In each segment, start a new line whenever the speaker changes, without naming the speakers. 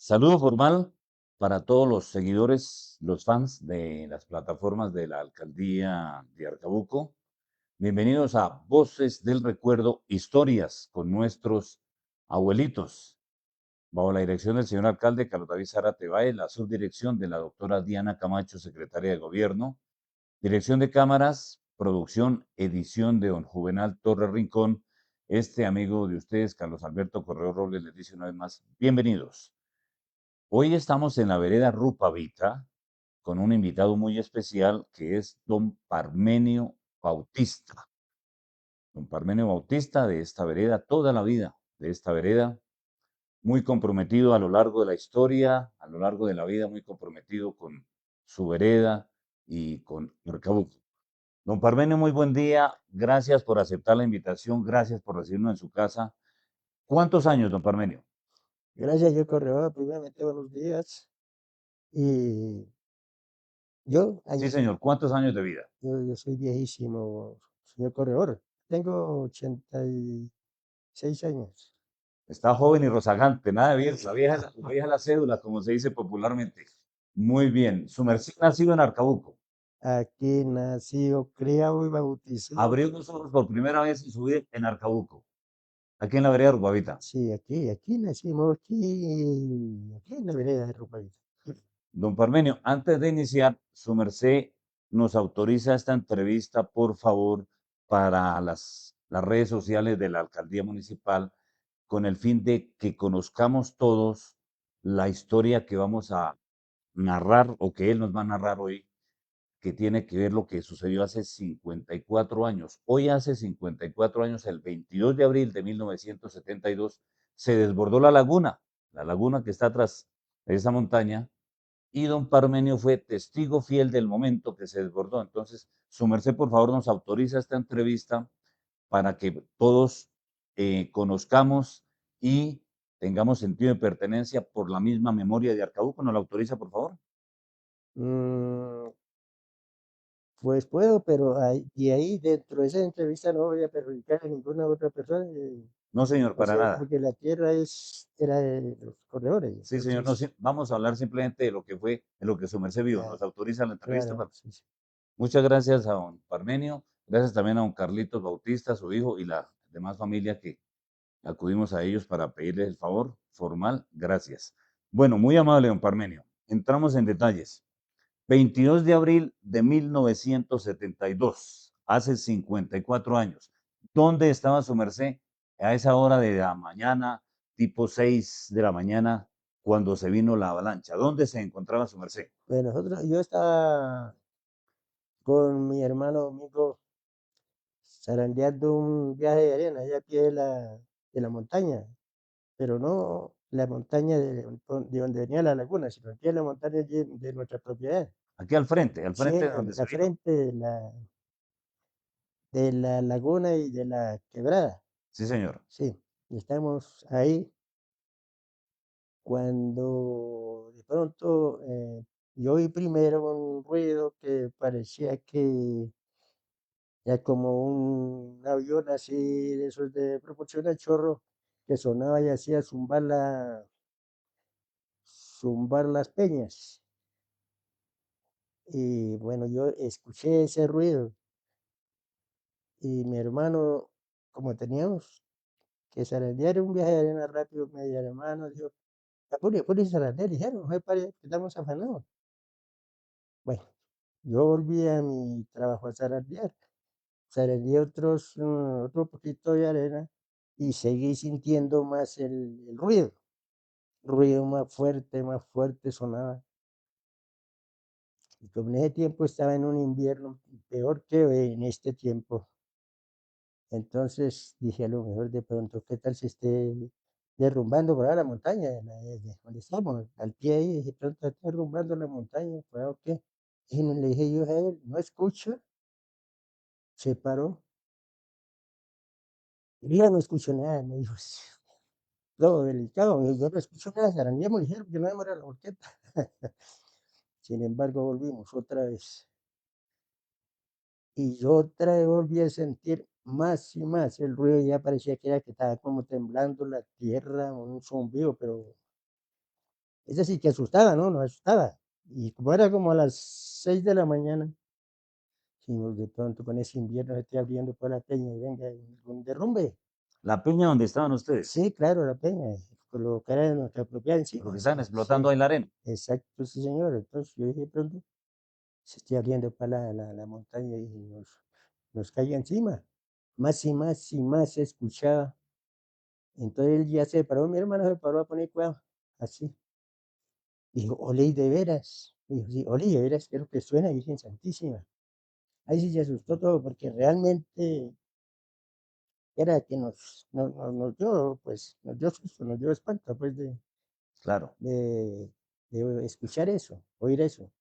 Saludo formal para todos los seguidores, los fans de las plataformas de la Alcaldía de Arcabuco. Bienvenidos a Voces del Recuerdo, historias con nuestros abuelitos. Bajo la dirección del señor alcalde Carlos David Zárate Báez, la subdirección de la doctora Diana Camacho, secretaria de Gobierno, dirección de cámaras, producción, edición de don Juvenal Torres Rincón. Este amigo de ustedes, Carlos Alberto Correo Robles, les dice una vez más, bienvenidos. Hoy estamos en la vereda Rupavita con un invitado muy especial que es don Parmenio Bautista. Don Parmenio Bautista de esta vereda, toda la vida de esta vereda, muy comprometido a lo largo de la historia, a lo largo de la vida, muy comprometido con su vereda y con Arcabuco. Don Parmenio, muy buen día. Gracias por aceptar la invitación. Gracias por recibirnos en su casa. ¿Cuántos años, don Parmenio?
Gracias, yo corredor, primeramente buenos días. Y yo,
Sí,
ay,
señor. ¿Cuántos años de vida?
yo soy viejísimo, señor corredor. Tengo 86 años.
Está joven y rozagante, nada de viejo, la vieja la cédula, como se dice popularmente. Muy bien. Su merced nacido en Arcabuco.
Aquí nacido, criado y bautizado.
Abrió los ojos por primera vez en su vida en Arcabuco, aquí en la vereda de Urguavita.
Sí, aquí nacimos, aquí en la vereda de Rupavita.
Don Parmenio, antes de iniciar, su merced nos autoriza esta entrevista, por favor, para las redes sociales de la alcaldía municipal, con el fin de que conozcamos todos la historia que vamos a narrar o que él nos va a narrar hoy, que tiene que ver lo que sucedió hace 54 años. Hoy hace 54 años, el 22 de abril de 1972, se desbordó la laguna que está tras esa montaña, y don Parmenio fue testigo fiel del momento que se desbordó. Entonces, su merced, por favor, nos autoriza esta entrevista para que todos conozcamos y tengamos sentido de pertenencia por la misma memoria de Arcabuco. ¿Nos la autoriza, por favor?
Mm, pues puedo, pero ahí dentro de esa entrevista no voy a perjudicar a ninguna otra persona.
No, señor,
O
para
sea,
nada.
porque la tierra era de los corredores.
Sí, señor. No,
Entonces,
sí, vamos a hablar simplemente de lo que fue, de lo que su merced vio.
ah,
¿Nos autoriza la entrevista?
claro, sí, sí.
Muchas gracias a don Parmenio. Gracias también a don Carlitos Bautista, su hijo, y la demás familia que acudimos a ellos para pedirles el favor formal. Gracias. Bueno, muy amable, don Parmenio. Entramos en detalles. 22 de abril de 1972, hace 54 años. ¿Dónde estaba su merced a esa hora de la mañana, tipo 6 de la mañana, cuando se vino la avalancha? ¿Dónde se encontraba su merced?
Pues yo estaba con mi hermano Domingo zarandeando un viaje de arena allá a pie de la montaña, pero no la montaña de donde venía la laguna, sino aquí en la montaña de nuestra propiedad.
Aquí al
Sí,
frente de donde se
al
vino.
frente de la laguna y de la quebrada.
Sí, señor.
Sí, y estamos ahí cuando de pronto yo oí primero un ruido que parecía que ya como un avión así de esos de proporción a chorro que sonaba y hacía zumbar las peñas. Y bueno, yo escuché ese ruido y mi hermano, como teníamos que zarandear un viaje de arena rápido, mi hermano dijo, apure, apure, zarandear, dijeron, no se pare, que estamos afanados. Bueno, yo volví a mi trabajo a zarandear, zarandeé otro poquito de arena y seguí sintiendo más el ruido más fuerte sonaba. Y como en ese tiempo estaba en un invierno peor que en este tiempo, entonces dije a lo mejor de pronto, ¿qué tal se esté derrumbando por ahí la montaña de donde estamos, al pie ahí, de pronto está derrumbando la montaña, pues o qué? Y le dije yo a él, no escucho, se paró, y ya no escucho nada, me dijo, todo delicado, yo no escucho nada, zarandeamos ligero porque no demora la volqueta. Sin embargo, volvimos otra vez. Y yo otra vez volví a sentir más y más el ruido, ya parecía que estaba como temblando la tierra, un zumbido, pero esa sí que asustaba, ¿no? Nos asustaba. Y como era como a las 6 de la mañana, dijimos de pronto con ese invierno se esté abriendo por la peña y venga un derrumbe.
La peña donde estaban ustedes,
Sí, claro, la peña, colocar a nuestra propiedad
porque
encima.
estaban explotando
Sí,
ahí la arena.
exacto, sí, señor. Entonces yo dije de pronto, se esté abriendo para la montaña y nos caiga encima. Más y más y más se escuchaba. Entonces él ya se paró, mi hermano se paró a poner cuidado, así. Dijo, Oley, de veras. Dijo, sí, Oley, de veras, creo que suena Virgen Santísima. Ahí sí se asustó todo porque realmente era que nos dio, pues, nos dio susto, nos dio espanto, pues,
Claro.
de, de escuchar eso, oír eso.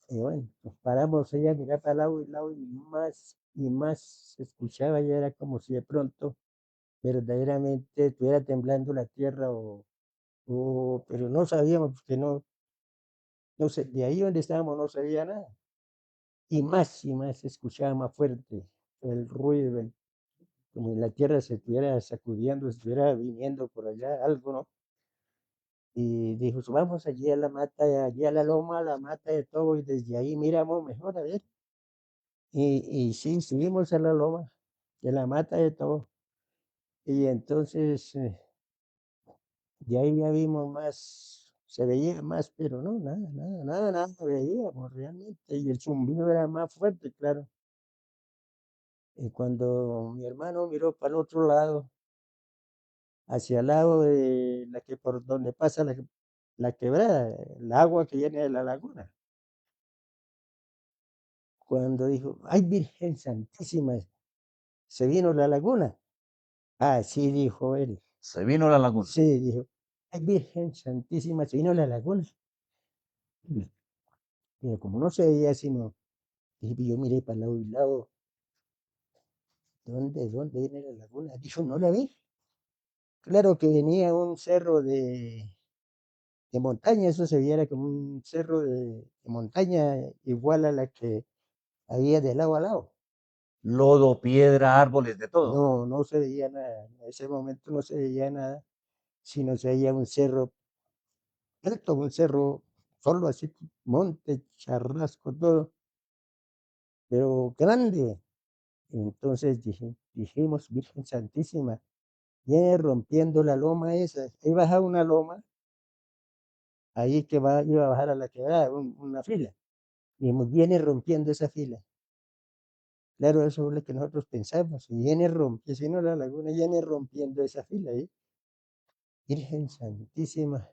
Y bueno, nos paramos ella a mirar para el lado y más se escuchaba, ya era como si de pronto verdaderamente estuviera temblando la tierra pero no sabíamos, porque no sé, de ahí donde estábamos no se veía nada. Y más se escuchaba más fuerte el ruido, como si la tierra se estuviera sacudiendo, estuviera viniendo por allá, algo, ¿no? Y dijo, vamos allí a la mata, allí a la loma, a la mata de todo, y desde ahí miramos mejor, a ver. Y sí, subimos a la loma de la mata de todo. Y entonces, de ahí ya vimos más, se veía más, pero no, nada veíamos realmente. Y el zumbido era más fuerte, claro. Y cuando mi hermano miró para el otro lado, hacia el lado de la que por donde pasa la quebrada, el agua que viene de la laguna, cuando dijo, ay Virgen Santísima, se vino la laguna. Ah, sí, dijo él.
Se vino la laguna.
Sí, dijo, ay Virgen Santísima, se vino la laguna. Pero como no se veía sino, dije, yo miré para el lado y lado, ¿dónde viene la laguna? Dijo, no la vi. Claro que venía un cerro de montaña, eso se viera como un cerro de montaña igual a la que había de lado a lado.
Lodo, piedra, árboles, de todo.
No se veía nada, en ese momento no se veía nada, sino se veía un cerro, recto, un cerro solo así, monte, charrasco, todo, pero grande. Entonces dijimos, Virgen Santísima, viene rompiendo la loma esa. Ahí baja una loma, ahí que iba a bajar a la quebrada, una fila. Y viene rompiendo esa fila. Claro, eso es lo que nosotros pensamos. Y viene rompiendo, si no la laguna viene rompiendo esa fila ahí. Virgen Santísima.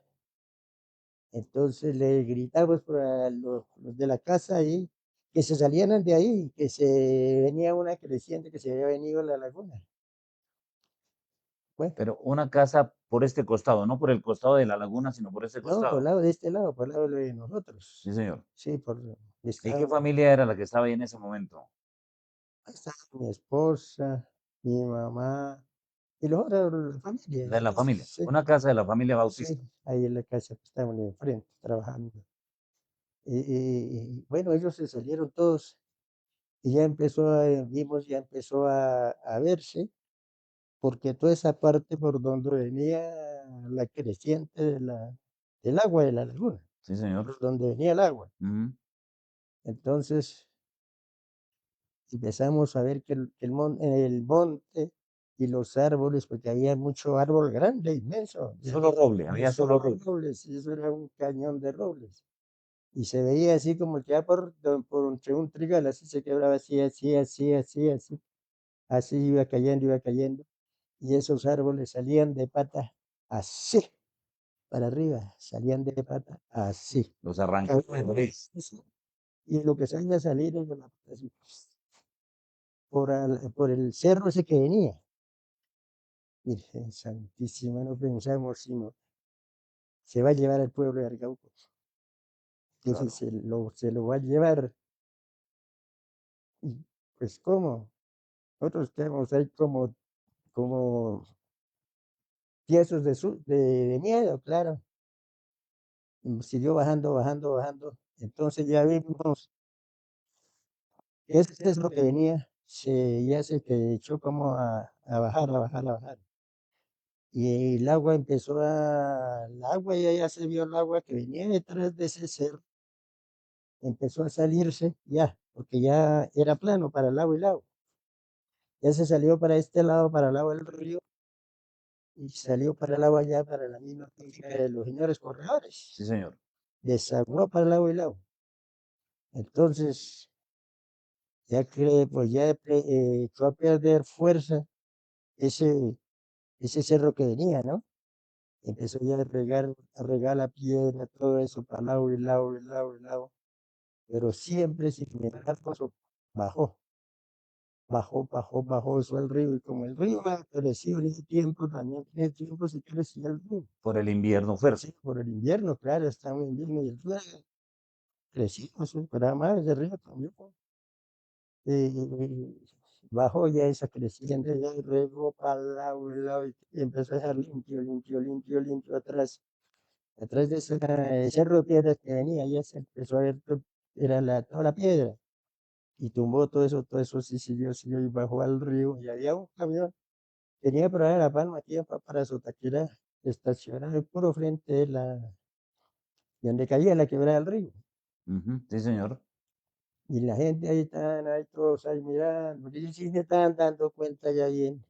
Entonces le gritamos a los de la casa ahí que se salieran de ahí, que se venía una creciente, que se había venido la laguna. Bueno,
Pero una casa por este costado, no por el costado de la laguna, sino por este
no, por el
costado.
lado de este lado, por el lado de
Sí,
nosotros.
señor.
Sí,
¿Y qué
estábamos,
familia era la que estaba ahí en ese momento?
ahí estaba mi esposa, mi mamá y los otros, la familia.
De la familia.
Sí,
Una casa de la familia
sí,
Bautista.
ahí en la casa que estaban enfrente trabajando. Y bueno, ellos se salieron todos y ya vimos, ya empezó a verse, porque toda esa parte por donde venía la creciente del agua de la laguna,
Sí, señor.
por donde venía el agua.
Ujú.
Entonces empezamos a ver el monte y los árboles, porque había mucho árbol grande, inmenso,
Solo roble,
de
había
solo
solo roble.
robles, y eso era un cañón de robles. Y se veía así como que ya por entre un trigal, así se quebraba, así. Así iba cayendo. Y esos árboles salían de pata así, para arriba, salían de pata así.
Los arrancó de
Caían
raíz.
así, y lo que salía a salir era así, por el cerro ese que venía. Virgen Santísima, no pensamos, sino se va a llevar al pueblo de Argauco. Dije,
Claro.
se lo va a llevar. Y pues, ¿cómo? Nosotros quedamos ahí como tiesos de miedo, claro. Y siguió bajando. Entonces ya vimos, ese es lo que venía, ya se que echó como a bajar. y el agua el agua ya se vio el agua que venía detrás de ese cerro, empezó a salirse ya, porque ya era plano para el lado y lado. Ya se salió para este lado, para el lado del río, y salió para el agua allá, para la misma finca de los señores
Sí,
corredores.
señor.
Desaguó para el lado y lado. Entonces, ya que pues ya echó a perder fuerza ese, ese cerro que venía, ¿no? Empezó ya a regar la piedra, todo eso para lado y lado y lado y lado, pero siempre sin embargo eso bajó, bajó eso al río, y como el río ha crecido en ese tiempo, también en ese tiempo se crecía el río.
Por el invierno fuerte.
Sí, por el invierno, claro, estamos en invierno y el río creció, pero más ese río también. Y bajó ya esa creciente, ya y regó para el lado, y empezó a dejar limpio, limpio, limpio, limpio atrás. Atrás de ese cerro de piedras que venía, ya se empezó a ver, era toda la piedra. Y tumbó todo eso sí siguió y bajó al río. Y había un camión, tenía por ahí La Palma, aquí para Sotaquera, estacionado puro frente de donde caía la quebrada del río.
Ujú, sí, señor.
Y la gente ahí estaban, ahí todos ahí mirando, porque ellos sí se estaban dando cuenta ya bien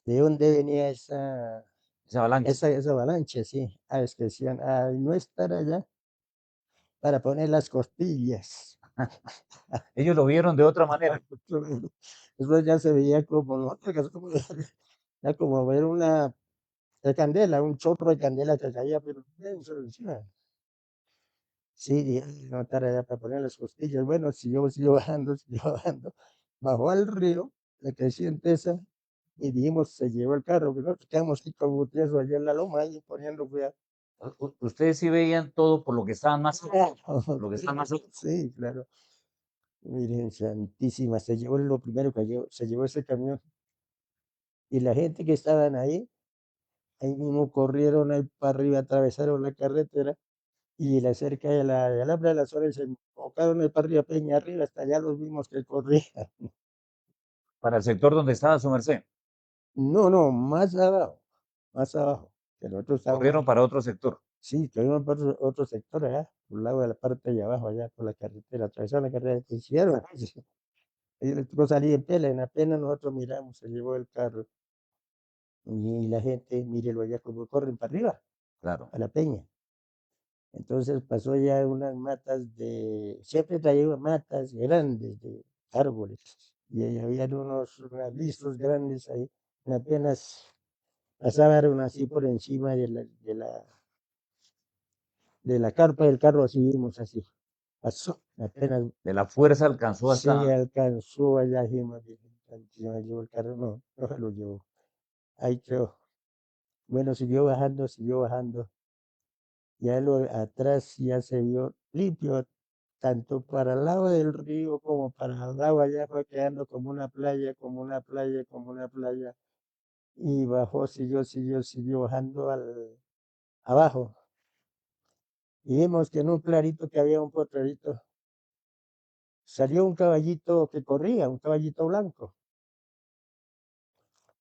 de dónde venía
Esa avalancha.
esa avalancha, sí. Ah, es que decían, ay, no estar allá para poner las costillas.
Ellos lo vieron de otra manera.
Eso ya se veía como, ¿no? Ya como ver una de candela, un chorro de candela que caía, pero denso encima. Sí, dije, "Ay, no estar allá para poner las costillas". Bueno, siguió bajando, siguió bajando. Bajó al río, la creciente esa, y dijimos, se llevó el carro, que nosotros quedamos ahí como tieso allá en la loma, ahí poniendo cuidado.
Ustedes sí veían todo por lo que estaban más, por lo que estaban más.
Sí, claro. Miren, santísima, se llevó lo primero que llevó, se llevó ese camión. Y la gente que estaban ahí mismo corrieron ahí para arriba, atravesaron la carretera y la cerca de la Alhambra de las Horas se enfocaron ahí para arriba, Peña arriba, hasta allá los vimos que corrían.
Para el sector donde estaba su merced.
No, no, más abajo, que nosotros estábamos,
Corrieron para otro sector.
sí, que íbamos por otro sector allá, por el lado de la parte de abajo, allá por la carretera, atravesaron la carretera, que hicieron. Ellos les tocó salir en pela, en apenas nosotros miramos, se llevó el carro. Y la gente, mírelo allá como corren para arriba,
Claro.
a la peña. Entonces pasó ya unas siempre traía matas grandes de árboles, y ahí habían unos listos grandes ahí, y apenas pasaron así por encima de la carpa del carro, así vimos así, pasó, apenas
De la fuerza alcanzó
se
hasta.
alcanzó allá, dijimos, se me llevó el carro, no, no se lo llevó, ahí quedó. Bueno, siguió bajando, ya atrás ya se vio limpio, tanto para el lado del río como para el lado allá fue quedando como una playa, como una playa, como una playa. Y bajó, siguió bajando abajo. Y vimos que en un clarito que había un potrerito, salió un caballito que corría, un caballito blanco.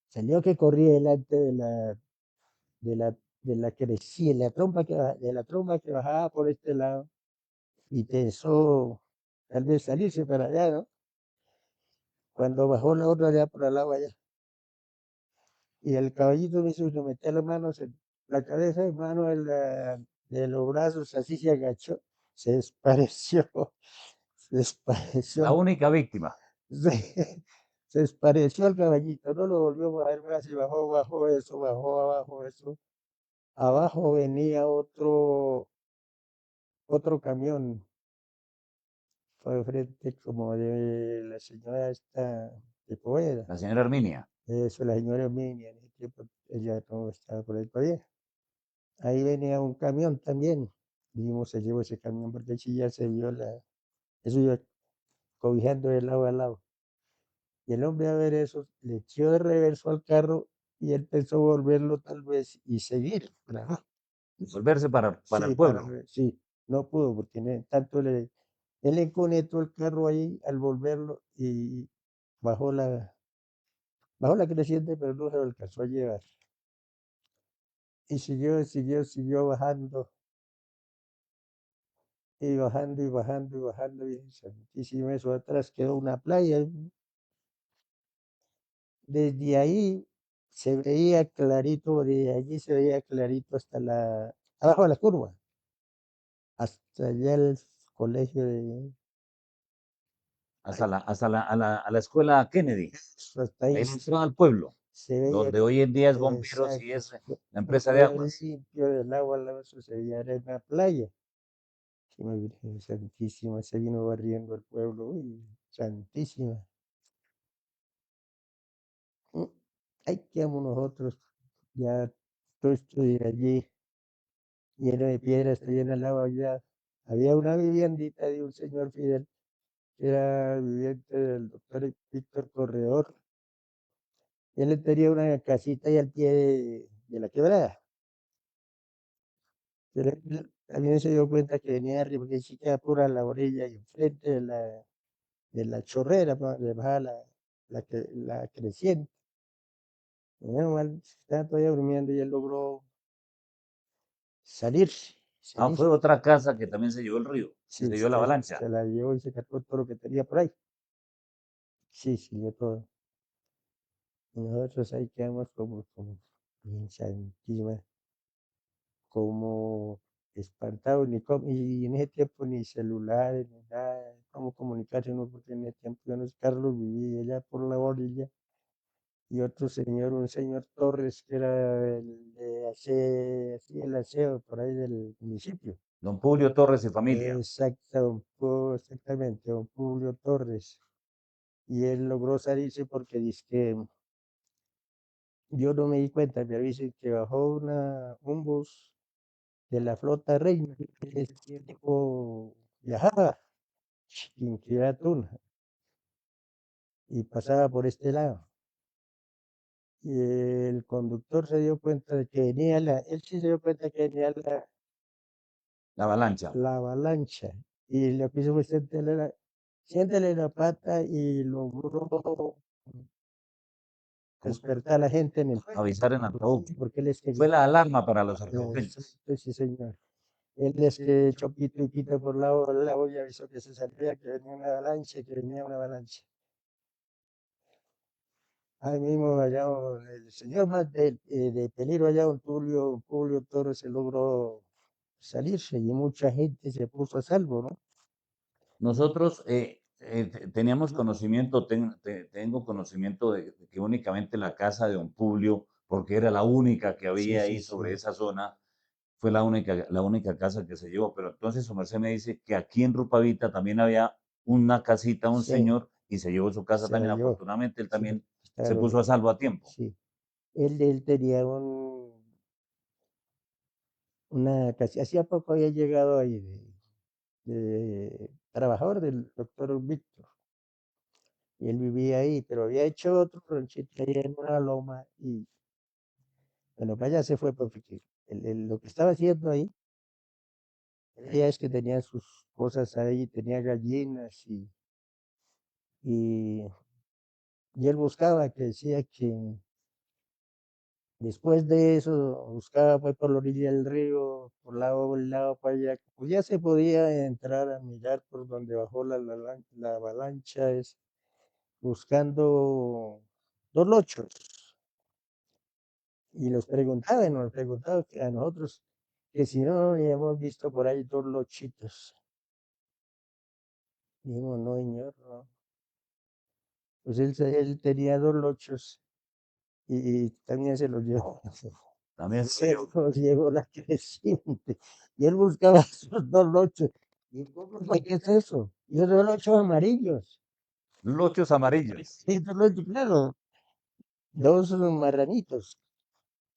Salió que corría delante de la, de la que decía, de la tromba que bajaba por este lado. Y pensó tal vez salirse para allá, ¿no? Cuando bajó la otra allá por el lado allá. Y el caballito me hizo meter las manos en la cabeza, y mano de los brazos, así se agachó, se despareció, se
La
despareció,
única víctima.
se despareció el caballito, no lo volvió a ver más, y bajó eso, bajó abajo eso. Abajo venía otro camión por el frente como de la señora esta de Poveda.
La señora Herminia.
Eso, la señora Mini, en ese tiempo ella no estaba por ahí todavía. Ahí venía un camión también. Dijimos, se llevó ese camión porque sí ya se vio eso iba cobijando de lado a lado. Y el hombre a ver eso, le echó de reverso al carro y él pensó volverlo tal vez y seguir.
Volverse para el
Sí,
pueblo.
sí, no pudo porque él enconetó el carro ahí al volverlo y bajó la, bajó la creciente, pero no se lo alcanzó a llevar. y siguió bajando, y bajando, y bajando, y bajando, y santísimo, eso atrás quedó una playa. Desde ahí se veía clarito, de allí se veía clarito hasta abajo de la curva, hasta allá el colegio de,
Hasta
ay,
a la escuela Kennedy.
hasta ahí
Ahí le entró al pueblo,
se veía,
donde hoy en día es Bomberos y
exacto,
es la empresa de
todo
aguas.
limpio del agua, al lado eso se veía arena playa. Sí, mi Virgen Santísima, se vino barriendo el pueblo, uy, Santísima. Mm, Ahí quedamos nosotros, ya todo esto de allí, lleno de piedras, está lleno al agua ya. Había una viviendita de un señor Fidel, que era viviente del doctor Víctor Corredor. Él tenía una casita ahí al pie de la quebrada. Pero él también se dio cuenta que venía arriba, porque sí queda pura la orilla y enfrente de la chorrera, pa, donde baja la creciente. Menos mal, estaba todavía durmiendo y él logró salirse,
Ah,
salir.
fue otra casa que también se llevó el río, que
Sí,
se dio la
se
avalancha.
la llevó y se cargó todo lo que tenía por ahí. Sí, siguió todo. Y nosotros ahí quedamos como bien santísima, como espantados, y en ese tiempo ni celulares, ni nada, cómo comunicarse uno, porque en ese tiempo yo no sé, Carlos vivía allá por la orilla, y otro señor, un señor Torres, que era el de así el aseo por ahí del municipio.
Don Publio Torres y familia.
Exactamente, don Julio Torres. Y él logró salirse porque dice que yo no me di cuenta, me dicen que bajó un bus de la flota Reina, que ese tiempo viajaba sin Ciudad Tuna y pasaba por este lado. Y el conductor se dio cuenta de que él sí se dio cuenta que venía
La avalancha.
la avalancha. Y lo que hizo fue siéntele la pata y logró
¿Cómo?
despertar a la gente en el pueblo.
Avisar en Ataúd.
Porque él es que,
Fue la alarma para los arcauqueños.
exacto, sí señor. Él es que echó pito y pito por la olla, avisó que se salía, que venía una avalancha, que venía una avalancha. Ahí mismo allá el señor más de peligro allá, don Tulio Torres, se logró salirse y mucha gente se puso a salvo, ¿no?
Nosotros teníamos conocimiento, tengo conocimiento de que únicamente la casa de Don Publio, porque era la única que
Sí,
había
sí,
ahí sobre
sí.
esa zona, fue la única casa que se llevó. Pero entonces su merced me dice que aquí en Rupavita también había una casita, un
Sí,
señor, y se llevó su casa
se la
también.
llevó.
Afortunadamente, él
Sí,
también se
claro,
puso a salvo a tiempo.
sí. Él tenía una casa, hacía poco había llegado ahí de trabajador del doctor Víctor, y él vivía ahí, pero había hecho otro ranchito ahí en una loma, y bueno, para allá se fue porque lo que estaba haciendo ahí, ella es que tenía sus cosas ahí, tenía gallinas, y, y él buscaba, que decía que después de eso buscaba pues por la orilla del río, por el lado para allá, pues ya se podía entrar a mirar por donde bajó la avalancha, buscando dos lochos. Y nos preguntaba que a nosotros que si no habíamos visto por ahí dos lochitos. Dijimos, no, señor, no. Pues él tenía dos lochos y también se los llevó.
También se lo
Se
llevó.
los llevó la creciente. Y él buscaba esos dos lochos. ¿Y cómo fue? ¿Qué es eso? Y esos lochos amarillos.
Lochos amarillos.
Sí, esos lochos, claro, dos marranitos,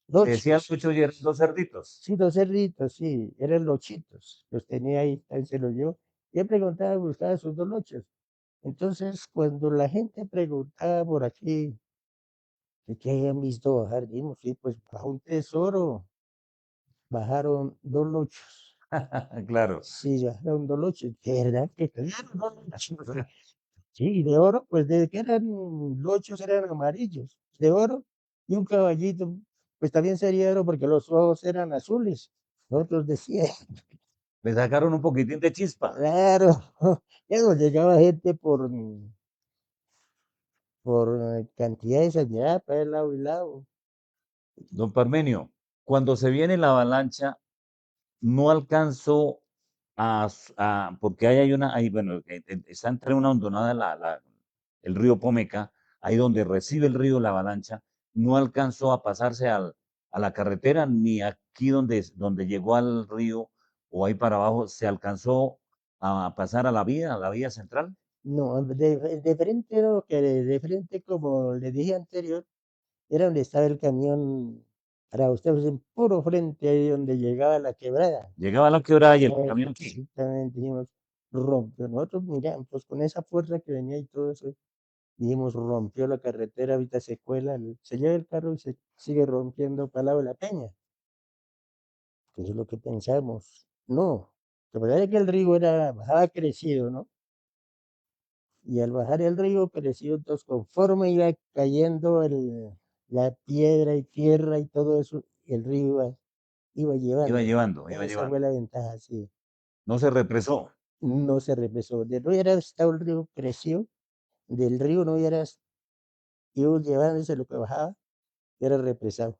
Le decían
lochos.
lochos y eran dos cerditos.
Sí, los cerditos, sí, eran lochitos. Los tenía ahí, ahí se los llevó. Y él preguntaba, buscaba sus dos lochos. Entonces, cuando la gente preguntaba por aquí que qué habían visto bajar, dijimos, sí, pues bajó un tesoro, bajaron dos lochos.
Claro.
Sí, bajaron dos lochos, ¿de verdad? Que claro, dos lochos. Sí, de oro, pues de que eran lochos, eran amarillos, de oro, y un caballito, Pues también sería raro porque los ojos eran azules. Nosotros decíamos,
Le sacaron un poquitín de chispa.
claro, ya nos llegaba gente por cantidades allá, para el lado y lado.
Don Parmenio, cuando se viene la avalancha, no alcanzó porque ahí hay una, ahí, bueno, está entre una hondonada el río Pomeca, ahí donde recibe el río la avalancha, no alcanzó a pasarse a la carretera, ni aquí donde llegó al río o ahí para abajo, se alcanzó a pasar a la vía central.
No, de frente, no, que de frente, como le dije anterior, era donde estaba el camión, para ustedes, en puro frente, ahí donde llegaba la quebrada.
Llegaba a la quebrada y el camión aquí.
Exactamente, dijimos, rompió. Nosotros miramos, pues con esa fuerza que venía y todo eso, dijimos, rompió la carretera, ahorita se cuela, se lleva el carro y se sigue rompiendo para el lado de la peña. Que eso es lo que pensamos. No, la verdad es que el río bajaba crecido, ¿no? Y al bajar el río crecido, entonces conforme iba cayendo la piedra y tierra y todo eso, el río iba
Iba
llevando.
llevando, iba
Esa fue
llevando.
la ventaja, sí.
No se represó.
No se represó. De no hubiera estado el río creció, del río no hubiera ido llevándose lo que bajaba, era represado.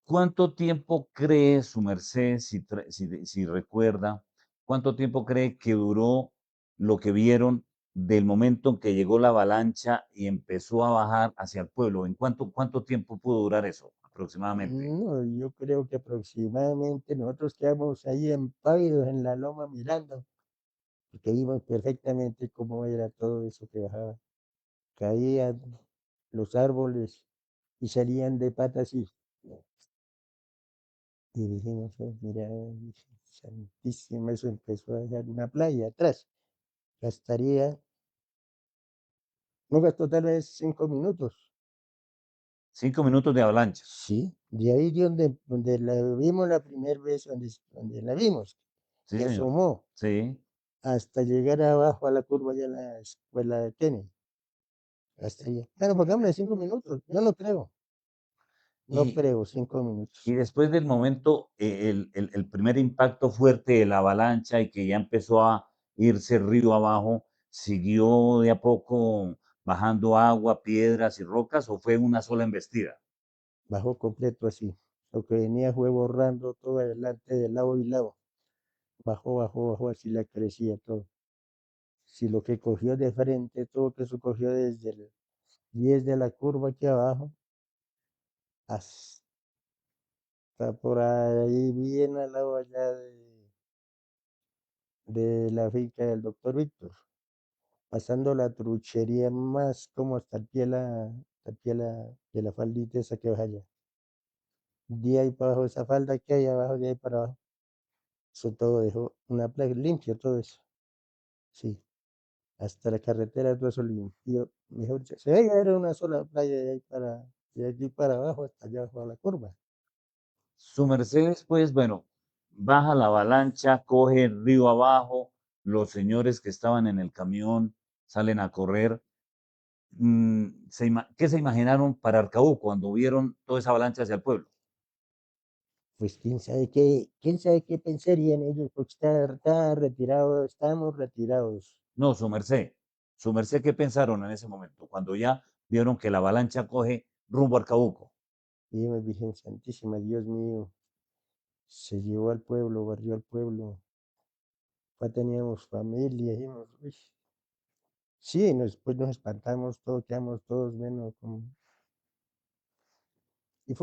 ¿Cuánto tiempo cree su merced, si recuerda, cuánto tiempo cree que duró lo que vieron del momento en que llegó la avalancha y empezó a bajar hacia el pueblo? ¿En cuánto tiempo pudo durar eso aproximadamente?
No, yo creo que aproximadamente nosotros quedamos ahí empávidos en la loma mirando, porque vimos perfectamente cómo era todo eso que bajaba. Caían los árboles y salían de patas y dijimos, mira, Virgen Santísima, eso empezó a dejar una playa atrás. Gastaría, no gastó tal vez 5 minutos.
5 minutos de avalancha.
Sí, de ahí de donde la vimos la primera vez, donde la vimos,
Sí,
que
señor.
asomó
Sí.
hasta llegar abajo a la curva de la escuela de tenis. Hasta allá. Bueno, pongámosle 5 minutos. Yo no creo. No
Y,
creo, cinco
y
minutos.
después del momento, el primer impacto fuerte de la avalancha y que ya empezó a irse río abajo, ¿siguió de a poco bajando agua, piedras y rocas o fue una sola embestida?
Bajó completo así. Lo que venía fue borrando todo adelante de lado y lado. Bajó, bajó, bajó, así la crecía todo. Si lo que cogió de frente, todo que eso cogió desde el 10 de la curva aquí abajo, hasta por ahí bien al lado allá de la finca del doctor Víctor, pasando la truchería más como hasta el pie de la faldita esa que baja allá. De ahí para abajo, esa falda que hay abajo, de ahí para abajo, eso todo dejó una playa limpio, todo eso. Sí, hasta la carretera, todo eso limpio. Mejor dicho, se veía era una sola playa de aquí para abajo hasta allá abajo a la curva.
Su Mercedes, pues bueno, baja la avalancha, coge el río abajo, los señores que estaban en el camión salen a correr. ¿Qué se imaginaron para Arcaú cuando vieron toda esa avalancha hacia el pueblo?
Pues quién sabe qué pensarían ellos, porque está retirado, estamos retirados.
No, su merced, ¿qué pensaron en ese momento? Cuando ya vieron que la avalancha coge rumbo a Arcabuco.
Dime, Virgen Santísima, Dios mío, se llevó al pueblo, barrió al pueblo, ya teníamos familia, dijimos, uy. Sí, después nos espantamos todos, quedamos todos menos como... Y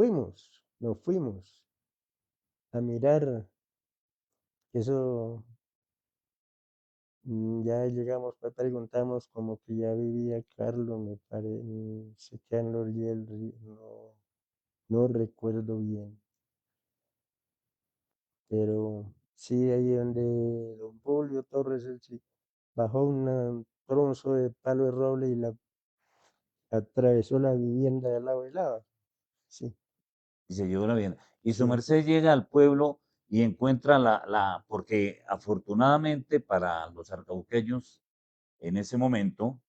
nos fuimos a mirar, eso, ya llegamos, pues preguntamos como que ya vivía Carlos, me parece que en la orilla del río, no, no recuerdo bien, pero sí, ahí donde don Julio Torres, él sí, bajó un tronzo de palo de roble y la atravesó la vivienda de lado y lado. Sí,
Y se llevó la vivienda. Y su
sí,
merced llega al pueblo y encuentra porque afortunadamente para los arcauqueños, en ese momento,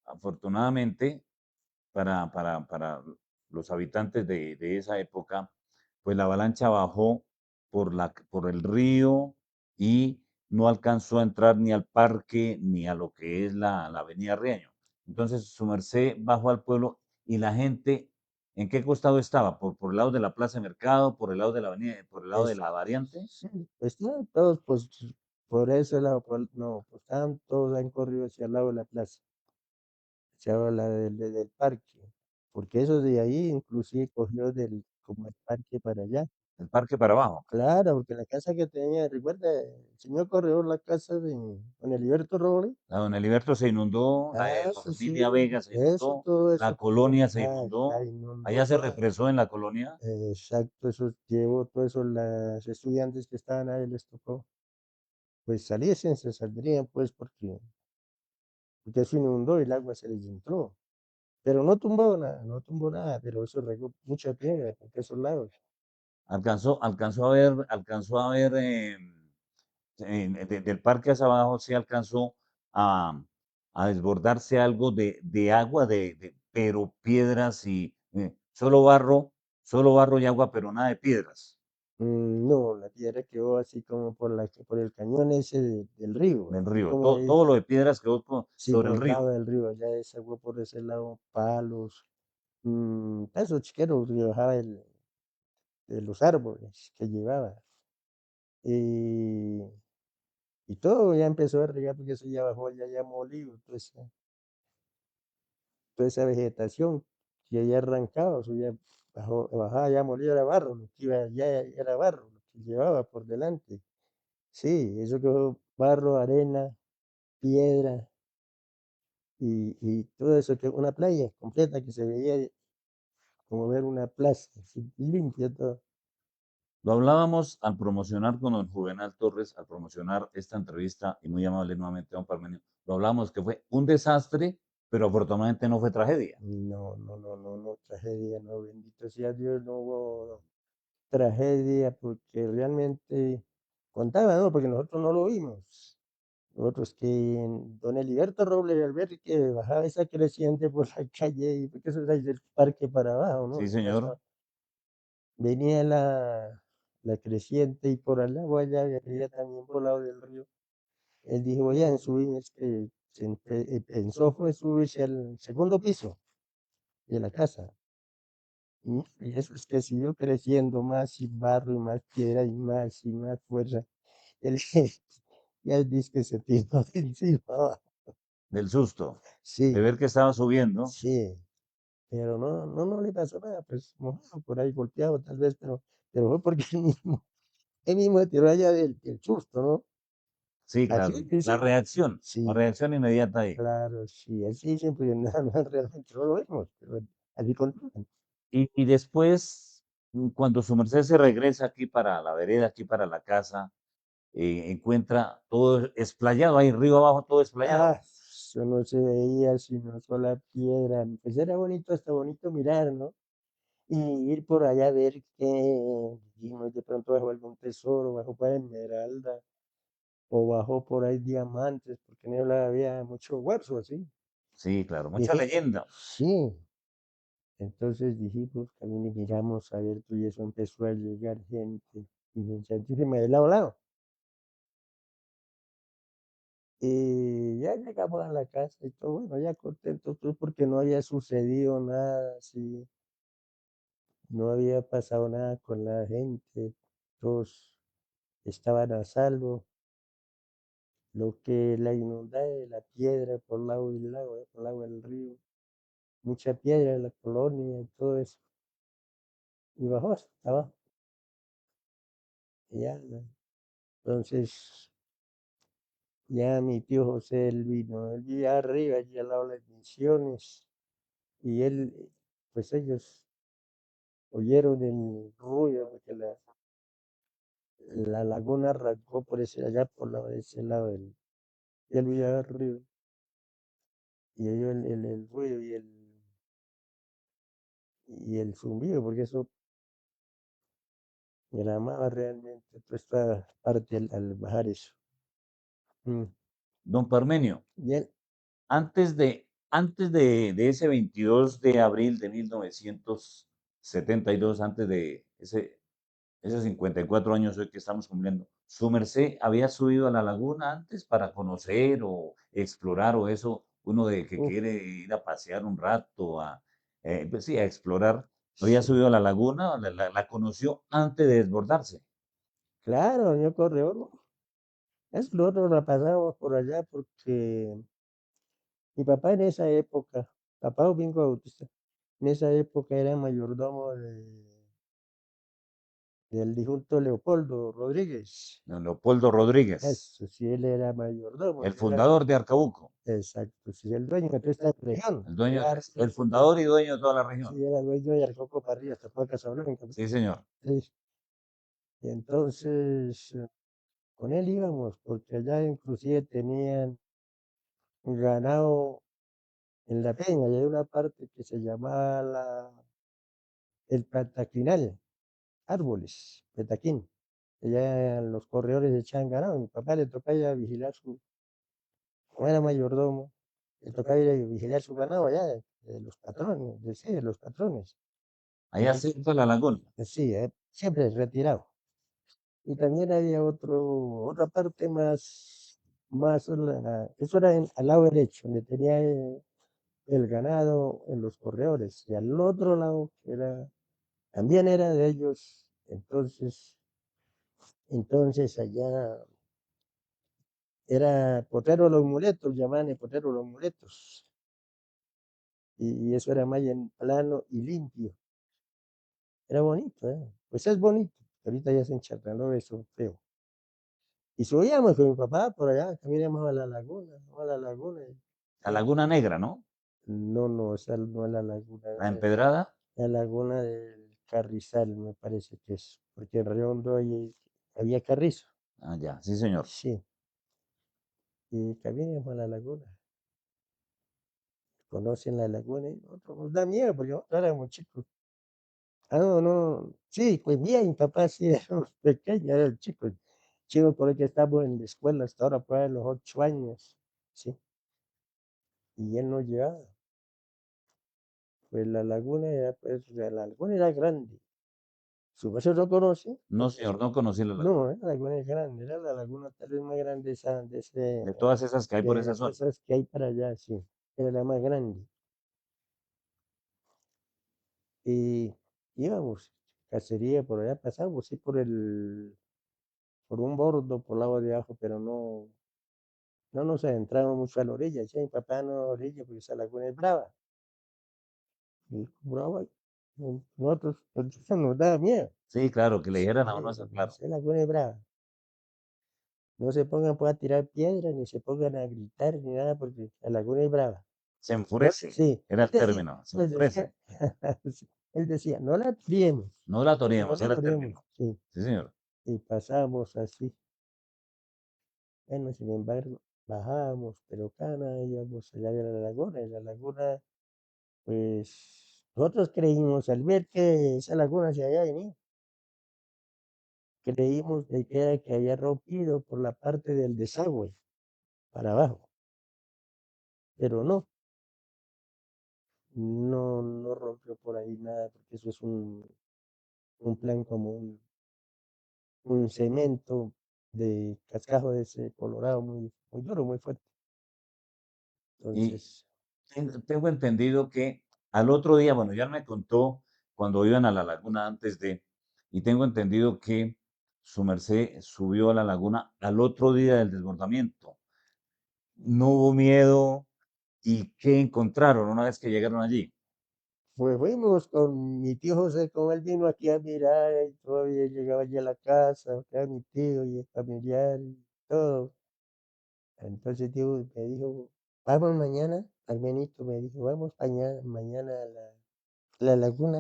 afortunadamente, para los habitantes de esa época, pues la avalancha bajó por el río y no alcanzó a entrar ni al parque ni a lo que es la avenida Riaño. Entonces su merced bajó al pueblo y la gente, ¿en qué costado estaba? ¿Por el lado de la Plaza de Mercado, por el lado de la avenida, por el lado de
Es,
la variante?
sí, pues no, todos pues por ese lado, no, pues estaban todos han corrido hacia el lado de la plaza, hacia la del parque, porque eso de ahí inclusive cogió como el parque para allá.
El parque para abajo.
Claro, porque la casa que tenía, recuerda, el señor corredor, la casa de don Heriberto Robles.
La Don Heriberto se inundó, la de
Ah,
la
eso sí,
familia Vega se
eso,
inundó,
todo
la
eso,
colonia se
la
inundó,
inundó
allá se
toda.
refresó en la colonia.
Exacto, eso llevó todo eso, las estudiantes que estaban ahí les tocó, pues saliesen, se saldrían, pues, porque eso inundó y el agua se les entró. Pero no tumbó nada, no tumbó nada, pero eso regó mucha piedra por esos lados.
Alcanzó a ver del parque hacia abajo, sí alcanzó a, a desbordarse algo de agua, pero piedras y solo barro y agua, pero nada de piedras
No, la piedra quedó así como por el cañón ese del río,
del
así
río.
como
Todo,
es,
todo lo de piedras quedó
sí,
sobre el
por el lado
río.
del río, allá esa agua por ese lado, palos, esos chiqueros que bajaba de los árboles que llevaba. Y, y todo ya empezó a regar porque eso ya bajó, ya molido, toda esa vegetación que ya arrancaba, eso ya bajaba ya molido, era barro, lo que iba ya era barro, lo que llevaba por delante. Sí, eso quedó barro, arena, piedra y todo eso, que una playa completa que se veía como ver una plaza, así, limpia todo.
Lo hablábamos al promocionar con don Juvenal Torres, al promocionar esta entrevista, y muy amable nuevamente, don Parmenio, lo hablamos que fue un desastre, pero afortunadamente no fue tragedia.
No, no, no, no, no, tragedia, no, bendito sea Dios, no hubo tragedia porque realmente contaba, ¿no? Porque nosotros no lo vimos. Nosotros que don Heriberto Robles, al ver que bajaba esa creciente por la calle, y porque eso es ahí del parque para abajo, ¿no?
Sí,
Y
señor.
pasaba, venía la creciente y por al lado allá, venía también por el lado del río. Él dijo, voy a subir, es que pensó fue subirse al segundo piso de la casa. Y eso es que siguió creciendo más y barro y más piedra y más fuerza. Él ya dice que se tiró de encima.
Del susto, de
Sí,
ver que estaba subiendo.
sí, pero no le pasó nada, pues mojado por ahí, golpeado tal vez, pero fue porque él mismo se tiró allá del susto, ¿no?
Sí,
Así
claro. La
dicen,
reacción, la
sí,
reacción inmediata ahí.
claro, sí, así dicen, porque no, realmente no lo vimos, pero así contaban.
Y después, cuando su merced se regresa aquí para la vereda, aquí para la casa, encuentra todo esplayado, ahí río abajo, todo esplayado.
Eso no se veía sino sola piedra, pues era bonito, hasta bonito mirar, ¿no? Y ir por allá a ver qué, dijimos, de pronto bajo algún tesoro, bajo para esmeralda, o bajo por ahí diamantes, porque en él había mucho hueso así.
Sí, claro, mucha
Dije,
leyenda.
sí. Entonces dijimos, también y miramos a ver tú y eso empezó a llegar gente, y muchísima de lado a lado. Y ya llegamos a la casa y todo, bueno, ya contentos todos porque no había sucedido nada así, no había pasado nada con la gente, todos estaban a salvo. Lo que la inundada de la piedra por lado y lado, por lado del río, mucha piedra de la colonia y todo eso. Y bajó hasta abajo. Y ya, ¿no? Entonces, ya mi tío José, él vino, él vivía arriba, allí al lado de las misiones, y él, pues ellos oyeron el ruido, porque la laguna arrancó por ese, allá por ese lado del, y él vivía arriba, y oyó el ruido y el zumbido, porque eso gramaba realmente toda esta parte al bajar eso. Mm.
Don Parmenio,
Y él,
antes de antes de ese 22 de abril de 1972, antes de esos 54 años hoy que estamos cumpliendo, ¿su merced había subido a la laguna antes para conocer o explorar o eso, uno de que
Uf,
quiere ir a pasear un rato, pues sí, a explorar, había
sí.
subido a la laguna, la conoció antes de desbordarse?
Claro, yo Correo. Es nosotros la pasamos por allá porque mi papá en esa época, papá Domingo Bautista, en esa época era mayordomo del difunto Leopoldo Rodríguez.
Don Leopoldo Rodríguez,
Eso sí, él era mayordomo,
el
él era,
fundador de Arcabuco,
exacto, sí, el dueño de esta región.
el dueño,
Era,
el fundador y dueño de toda la
sí,
región.
era dueño de Arcoco para arriba, hasta para Casablanca.
Sí, señor.
Sí, y entonces con él íbamos, porque allá inclusive tenían ganado en la peña, y hay una parte que se llamaba el Pataquinal, árboles, Petaquín. Allá los corredores echaban ganado. Mi papá le tocaba ir a vigilar como era mayordomo, le tocaba ir a vigilar su ganado allá, de los patrones, sí, de los patrones.
Allá cerca de la laguna.
Sí, siempre retirado. Y también había otra parte eso era al lado derecho, donde tenía el ganado en los corredores. Y al otro lado, también era de ellos. Entonces allá era Potero Los Muletos, llamaban el Potero Los Muletos. Y eso era más en plano y limpio. Era bonito, ¿eh? Pues es bonito. Ahorita ya se encharcaló eso feo. Y subíamos con mi papá por allá, caminamos a la laguna, a la laguna.
La Laguna Negra, ¿no?
No, no, esa no es la laguna,
La Empedrada.
la laguna del Carrizal, me parece que es, porque en Redondo había carrizo,
Ah, ya, sí, señor.
sí, y caminamos a la laguna. Conocen la laguna y nosotros nos da miedo porque nosotros éramos chicos. Ah, no, no, sí, pues bien, mi papá sí, éramos pequeños, eran chicos, chicos por el que estamos en la escuela hasta ahora, por ahí a los 8 años, sí, y él nos llevaba. Pues la laguna era, pues, la laguna era grande. ¿Su merced no conoce?
No, señor, no conocí la laguna.
No, la laguna es grande, era la laguna tal vez más grande esa,
De todas esas que hay por esa
de
zona.
esas que hay para allá, sí, era la más grande. Y íbamos, cacería por allá, pasamos, sí, por un bordo, por el lado de abajo, pero no nos adentramos mucho a la orilla, sí, mi papá no a la orilla, porque esa laguna es brava, y brava, y nosotros nos daba miedo,
Sí, claro, que le
sí,
dijeran a uno eso, claro.
esa laguna es brava. No se pongan pues a tirar piedras, ni se pongan a gritar, ni nada, porque la laguna es brava.
Se
No,
enfurece,
sí,
era
él
el
decía,
término, se
pues
enfurece.
decía, sí, él decía, no la tiremos,
No la
no
toreemos,
la
era el
tiremos,
término.
sí.
Sí, señor.
Y pasamos así. Bueno, sin embargo, bajábamos, pero cana, íbamos allá de la laguna, y la laguna, pues, nosotros creímos, al ver que esa laguna se había venido, creímos de que era que había rompido por la parte del desagüe, para abajo, pero no. No rompió por ahí nada, porque eso es un plan como un cemento de cascajo de ese colorado muy duro, muy fuerte.
Y
Entonces,
tengo entendido que al otro día, bueno, ya me contó cuando iban a la laguna antes de, y tengo entendido que su merced subió a la laguna al otro día del desbordamiento. No hubo miedo. ¿Y qué encontraron una vez que llegaron allí?
pues fuimos con mi tío José, con él vino aquí a mirar, y todavía llegaba allí a la casa, acá mi tío y el familiar y todo. Entonces tío me dijo, vamos mañana, Armenito me dijo, vamos mañana a la laguna,